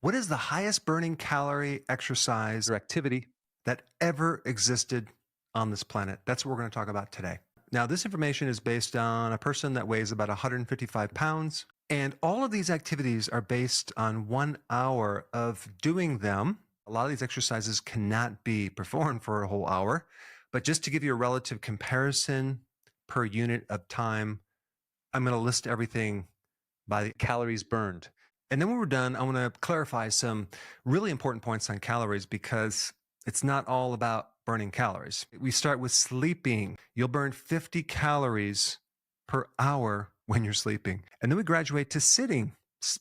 What is the highest burning calorie exercise or activity that ever existed on this planet? That's what we're going to talk about today. Now, this information is based on a person that weighs about 155 pounds, and all of these activities are based on 1 hour of doing them. A lot of these exercises cannot be performed for a whole hour, but just to give you a relative comparison per unit of time, I'm going to list everything by the calories burned. And then when we're done, I want to clarify some really important points on calories because it's not all about burning calories. We start with sleeping. You'll burn 50 calories per hour when you're sleeping. And then we graduate to sitting,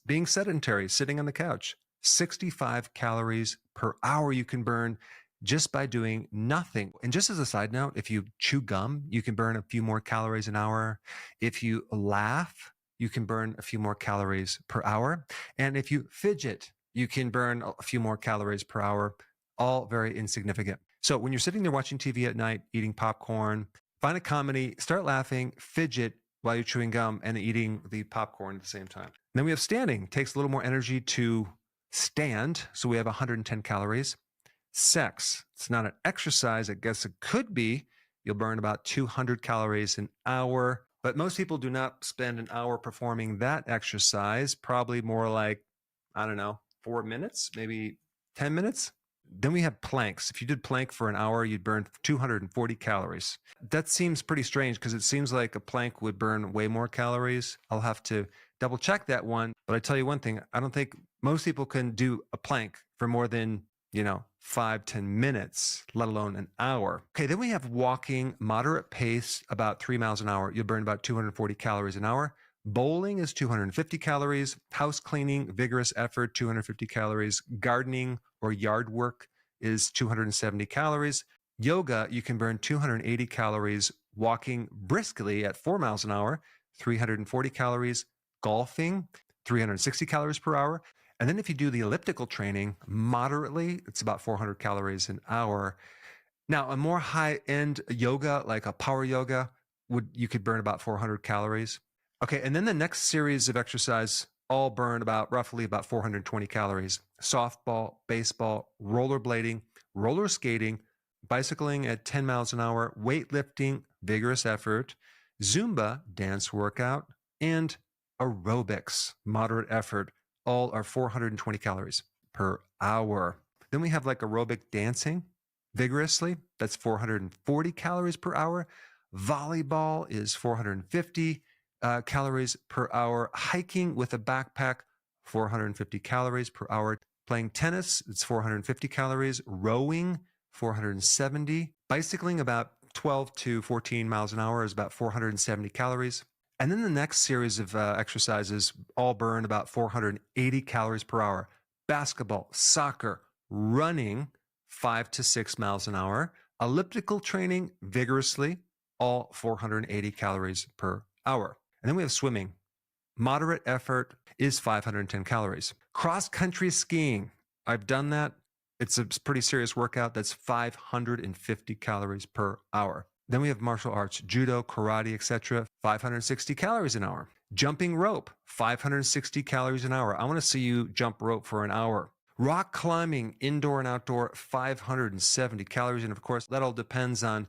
being sedentary, sitting on the couch. 65 calories per hour you can burn just by doing nothing. And just as a side note, if you chew gum, you can burn a few more calories an hour. If you laugh, you can burn a few more calories per hour. And if you fidget, you can burn a few more calories per hour, all very insignificant. So when you're sitting there watching TV at night, eating popcorn, find a comedy, start laughing, fidget while you're chewing gum and eating the popcorn at the same time. And then we have standing. It takes a little more energy to stand. So we have 110 calories. Sex. It's not an exercise. I guess it could be. You'll burn about 200 calories an hour. But most people do not spend an hour performing that exercise, probably more like, 4 minutes, maybe 10 minutes. Then we have planks. If you did plank for an hour, you'd burn 240 calories. That seems pretty strange because it seems like a plank would burn way more calories. I'll have to double check that one. But I tell you one thing, I don't think most people can do a plank for more than 5-10 minutes, let alone an hour. Okay, then we have walking, moderate pace, about 3 miles an hour. You'll burn about 240 calories an hour. Bowling is 250 calories. House cleaning, vigorous effort, 250 calories. Gardening or yard work is 270 calories. Yoga, you can burn 280 calories. Walking briskly at 4 miles an hour, 340 calories. Golfing, 360 calories per hour. And then if you do the elliptical training moderately, it's about 400 calories an hour. Now, a more high-end yoga, like a power yoga, you could burn about 400 calories. Okay, and then the next series of exercise all burn roughly about 420 calories. Softball, baseball, rollerblading, roller skating, bicycling at 10 miles an hour, weightlifting, vigorous effort, Zumba, dance workout, and aerobics, moderate effort. All are 420 calories per hour. Then we have like aerobic dancing vigorously. That's 440 calories per hour. Volleyball is 450 calories per hour. Hiking with a backpack, 450 calories per hour. Playing tennis, it's 450 calories. Rowing, 470. Bicycling, about 12 to 14 miles an hour, is about 470 calories. And then the next series of exercises all burn about 480 calories per hour. Basketball, soccer, running, 5 to 6 miles an hour. Elliptical training, vigorously, all 480 calories per hour. And then we have swimming. Moderate effort is 510 calories. Cross-country skiing, I've done that. It's a pretty serious workout. That's 550 calories per hour. Then we have martial arts, judo, karate, etc., 560 calories an hour. Jumping rope, 560 calories an hour. I want to see you jump rope for an hour. Rock climbing, indoor and outdoor, 570 calories. And of course, that all depends on,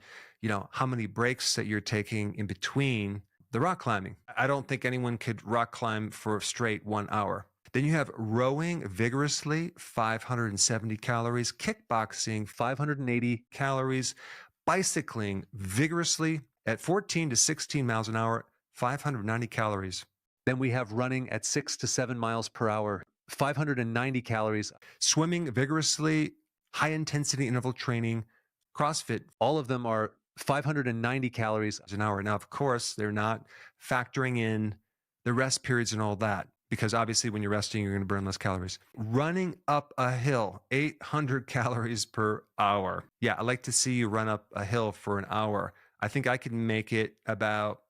how many breaks that you're taking in between the rock climbing. I don't think anyone could rock climb for straight 1 hour. Then you have rowing vigorously, 570 calories. Kickboxing, 580 calories. Bicycling vigorously at 14 to 16 miles an hour, 590 calories. Then we have running at 6 to 7 miles per hour, 590 calories. Swimming vigorously, high intensity interval training, CrossFit, all of them are 590 calories an hour. Now, of course, they're not factoring in the rest periods and all that, because obviously when you're resting, you're going to burn less calories. Running up a hill, 800 calories per hour. Yeah, I'd like to see you run up a hill for an hour. I think I can make it about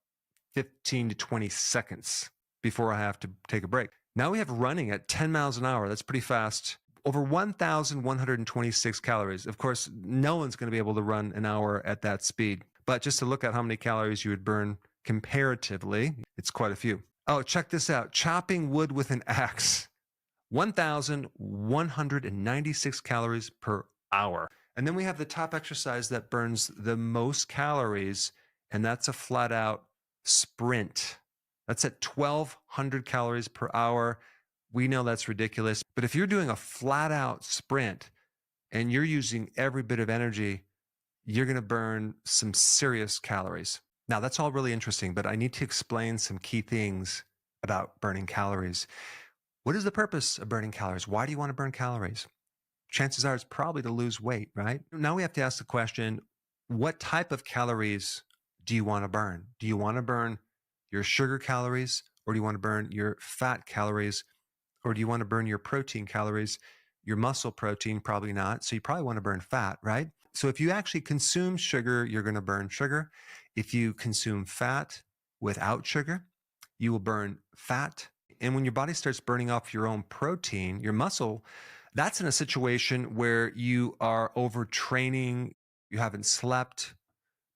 15 to 20 seconds before I have to take a break. Now we have running at 10 miles an hour. That's pretty fast. Over 1,126 calories. Of course, no one's going to be able to run an hour at that speed. But just to look at how many calories you would burn comparatively, it's quite a few. Oh, check this out. Chopping wood with an axe. 1,196 calories per hour. And then we have the top exercise that burns the most calories, and that's a flat out sprint. That's at 1,200 calories per hour. We know that's ridiculous, but if you're doing a flat out sprint and you're using every bit of energy, you're going to burn some serious calories. Now, that's all really interesting, but I need to explain some key things about burning calories. What is the purpose of burning calories? Why do you want to burn calories? Chances are it's probably to lose weight, right? Now we have to ask the question, what type of calories do you want to burn? Do you want to burn your sugar calories, or do you want to burn your fat calories, or do you want to burn your protein calories? Your muscle protein, probably not. So you probably want to burn fat, right? So if you actually consume sugar, you're going to burn sugar. If you consume fat without sugar, you will burn fat. And when your body starts burning off your own protein, your muscle, that's in a situation where you are overtraining, you haven't slept,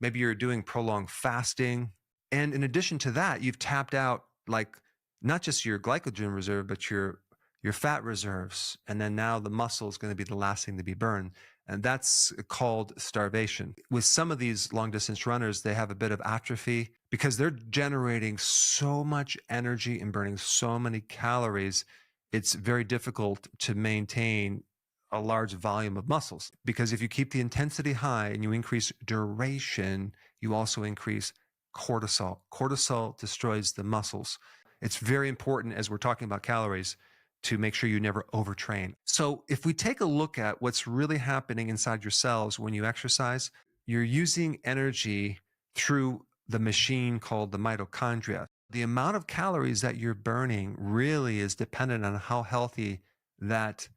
maybe you're doing prolonged fasting. And in addition to that, you've tapped out like not just your glycogen reserve, but your fat reserves. And then now the muscle is going to be the last thing to be burned. And that's called starvation. With some of these long distance runners, they have a bit of atrophy because they're generating so much energy and burning so many calories. It's very difficult to maintain a large volume of muscles, because if you keep the intensity high and you increase duration, you also increase cortisol. Cortisol destroys the muscles. It's very important, as we're talking about calories, to make sure you never overtrain. So if we take a look at what's really happening inside your cells when you exercise, you're using energy through the machine called the mitochondria. The amount of calories that you're burning really is dependent on how healthy that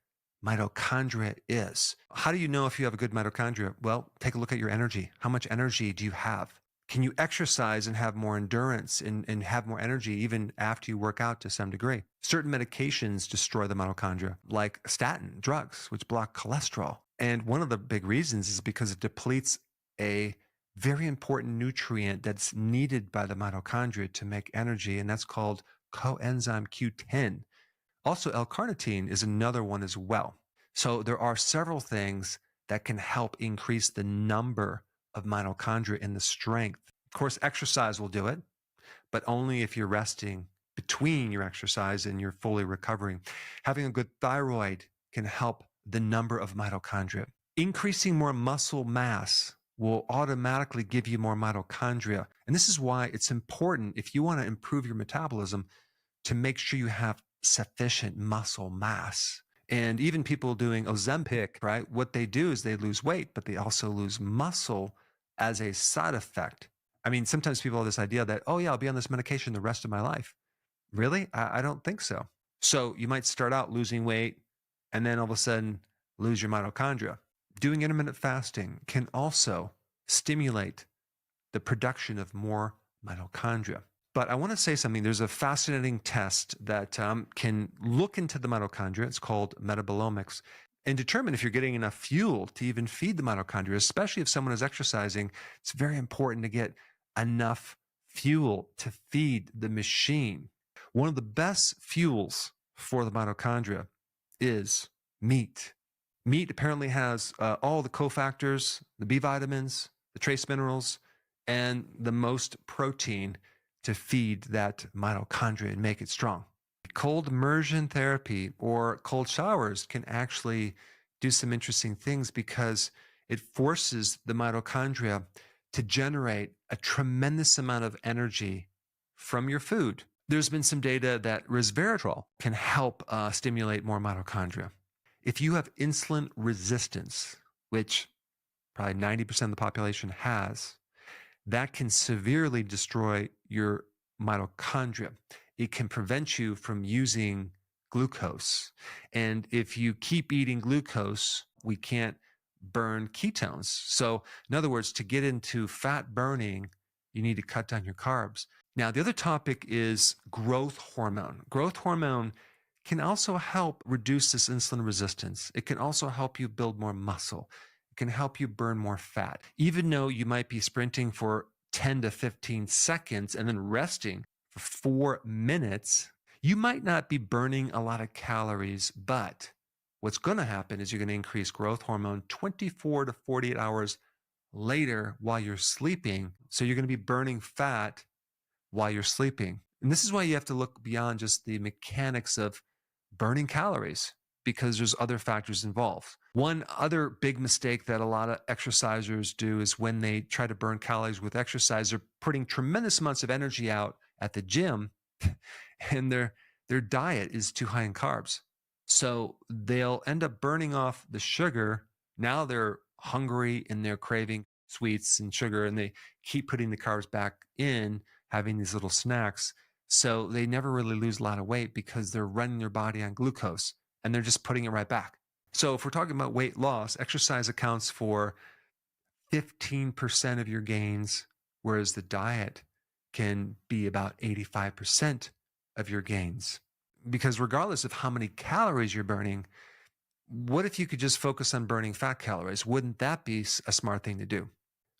mitochondria is. How do you know if you have a good mitochondria? Well, take a look at your energy. How much energy do you have? Can you exercise and have more endurance and have more energy even after you work out to some degree? Certain medications destroy the mitochondria, like statin drugs, which block cholesterol. And one of the big reasons is because it depletes a very important nutrient that's needed by the mitochondria to make energy, and that's called coenzyme Q10. Also, L-carnitine is another one as well. So there are several things that can help increase the number of mitochondria and the strength. Of course, exercise will do it, but only if you're resting between your exercise and you're fully recovering. Having a good thyroid can help the number of mitochondria. Increasing more muscle mass will automatically give you more mitochondria. And this is why it's important, if you want to improve your metabolism, to make sure you have sufficient muscle mass. And even people doing Ozempic, right? What they do is they lose weight, but they also lose muscle as a side effect. I mean, sometimes people have this idea that, oh yeah, I'll be on this medication the rest of my life. Really? I don't think so. So you might start out losing weight and then all of a sudden lose your mitochondria. Doing intermittent fasting can also stimulate the production of more mitochondria. But I want to say something. There's a fascinating test that can look into the mitochondria. It's called metabolomics, and determine if you're getting enough fuel to even feed the mitochondria, especially if someone is exercising. It's very important to get enough fuel to feed the machine. One of the best fuels for the mitochondria is meat. Meat apparently has all the cofactors, the B vitamins, the trace minerals, and the most protein to feed that mitochondria and make it strong. Cold immersion therapy or cold showers can actually do some interesting things because it forces the mitochondria to generate a tremendous amount of energy from your food. There's been some data that resveratrol can help stimulate more mitochondria. If you have insulin resistance, which probably 90% of the population has, that can severely destroy your mitochondria. It can prevent you from using glucose. And if you keep eating glucose, we can't burn ketones. So in other words, to get into fat burning, you need to cut down your carbs. Now, the other topic is growth hormone. Growth hormone can also help reduce this insulin resistance. It can also help you build more muscle. It can help you burn more fat. Even though you might be sprinting for 10 to 15 seconds and then resting for 4 minutes, You might not be burning a lot of calories, but what's going to happen is you're going to increase growth hormone 24 to 48 hours later while you're sleeping. So you're going to be burning fat while you're sleeping. And this is why you have to look beyond just the mechanics of burning calories, because there's other factors involved. One other big mistake that a lot of exercisers do is when they try to burn calories with exercise, they're putting tremendous amounts of energy out at the gym, and their diet is too high in carbs. So they'll end up burning off the sugar. Now they're hungry and they're craving sweets and sugar, and they keep putting the carbs back in, having these little snacks. So they never really lose a lot of weight because they're running their body on glucose and they're just putting it right back. So if we're talking about weight loss, exercise accounts for 15% of your gains, whereas the diet can be about 85% of your gains. Because regardless of how many calories you're burning, what if you could just focus on burning fat calories? Wouldn't that be a smart thing to do?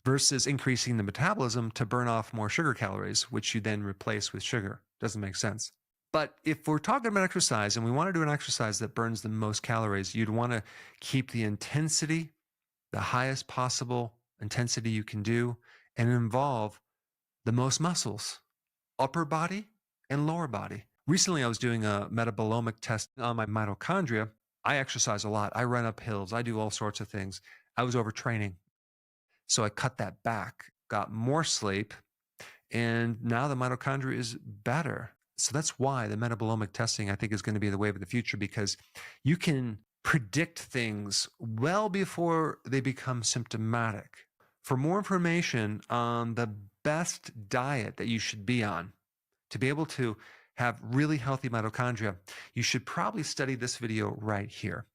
Versus increasing the metabolism to burn off more sugar calories, which you then replace with sugar. Doesn't make sense. But if we're talking about exercise and we want to do an exercise that burns the most calories, you'd want to keep the intensity, the highest possible intensity you can do, and involve the most muscles, upper body and lower body. Recently, I was doing a metabolomic test on my mitochondria. I exercise a lot. I run up hills. I do all sorts of things. I was overtraining. So I cut that back, got more sleep, and now the mitochondria is better. So that's why the metabolomic testing, I think, is going to be the wave of the future, because you can predict things well before they become symptomatic. For more information on the best diet that you should be on to be able to have really healthy mitochondria, you should probably study this video right here.